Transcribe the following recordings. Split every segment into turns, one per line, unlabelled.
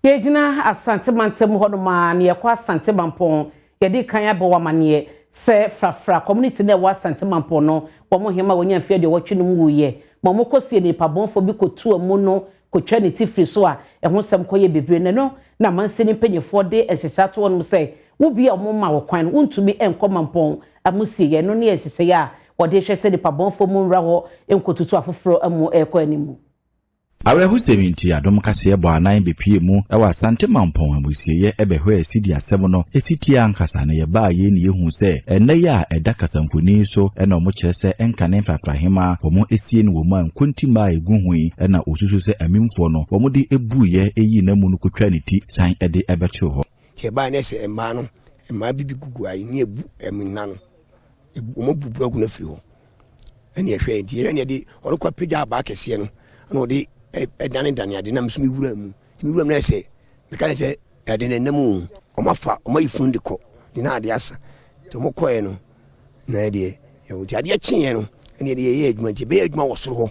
Yejina asante mantem hono ma ne yakwa asante mampon yedi kan abo wamane se frafra community na wa asante mampon no wo hema wonya mfie de wotwe no wuye mo kosie ne pabonfo bi kotu amu no kotwa ne tifri so a ehun sem koye bebre ne no na manse ne panyefo de ehyehato wonu se wo bia mo ma wo kwan wontumi enko mampon amusie ye no ne ehyehe ya wo de hwese ne pabonfo mu nra ho enkotutu afoforo amu ekọ animu
Awrehu 70 adom kase ebo anan bepie mu ewa asante mampon amusieye ebehwe asidi asem no esiti ankasa na ye ba ye ne yehu se enne ya eda kasamfoni so ena omo kire se enkane frafrahema omo esie ne woma nkontima eguhui ena osusu se amimfo no omo de ebuye eyi na mu no kotwa ne ti san ede ebecho ho
tie ba na se emma no emma bibi gugu ayi ne ebu emna no omo bubu agu na firi ho ene ehwe nti ene de orokwa peja ba kese no na ode dani ade na msumi wura mu na se meka se ade na namu omafa omayifu ndiko dina ade asa to mokoe no na ade ye ade chinye no ene ade ye adwuma nti be adwuma wosoro ho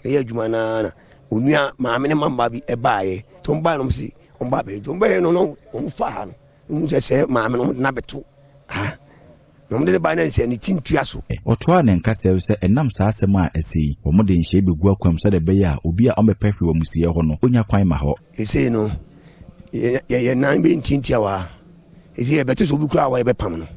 ye adwuma na onua maame ne mamba bi ebaaye to mba no msi omba be to mba no omfa ha no nse maame no na beto ha no mde ba na se ni tintua so
otoa ne nkase se enam saa asem a esi wo mde nhye begu akwam se de be ya obi a omepehwe wa musie ho no onya kwan ma ho
ese no ye nan be ntintia wa ese ye beto so bi kura wa ye bepam no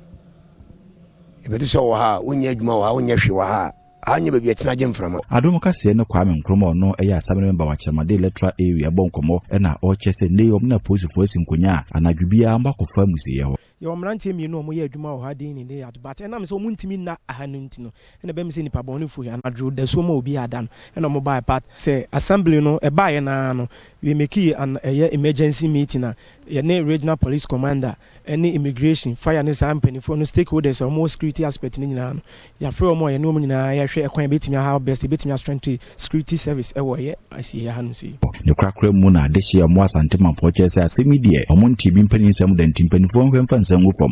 ye beto so wa ha onya adwuma wa onya hwe wa ha anya ba bi atena je mframa
adom kase ne kwame nkromo no eya asam member wa Kyeremade electoral area bonkomo ena o chese ne om na posifo asinkonya anadwubia ambakofa musie ho
yo mrantie mienu omo ye adwuma wo ha den ni dey atbate na me so muntimi na ahanunti no ena be me se nipa bonu fu ya adru da so ma obi adan ena mo buy part say assembly no e buy na no we make an emergency meeting na ye ne regional police commander any immigration fire ne sampany for no stakeholders or more security aspect ni nyina no ya frɛ omo ye no mo nyina ya hwɛ ekwan betimi how best betimi strength security service e wo ye asi ya hanu si
ne krakra mu na de hye mo asante mampɔ kyese asemi de omo ntimi mpanisam da ntimpanifo nhwemfa nsɛm fom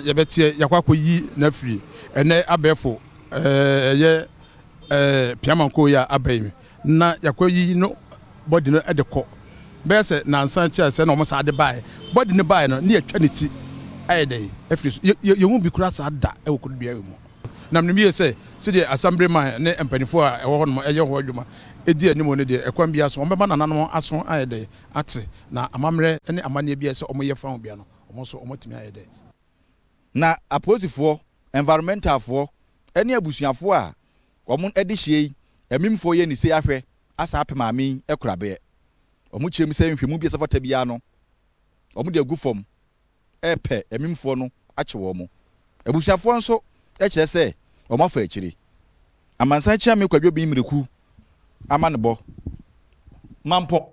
ye betie yakwa yi na free ene abefo ye piamanko ya abayi na yakwa yi no body no edekɔ bese na nsan chia se na omo sa de bae body ne bae no ne yatwa ne ti ayedai afiri ye hu bi kura sa da e wokodu bia mu na mnemi se de assemblyman ne empanifo a ewo ho no eye ho adwuma edi animo ne de ekwan bia so ombeba nananom aso ayedai ate na amamre ne amane bia se omo ye fa ho bia no omo so omo timi ayedai
na aposifo environmental fo ene abusuafo a omo edi hye emimfo ye ni se ahwe asa apemaami ekurabe omo kyem se nhwemu bi sefata bia no omo de agufom epe emimfo no akyewo mo abusuafo nso ekire se omo afa akire amansan kya me kwadwo bi mreku amanebo mampo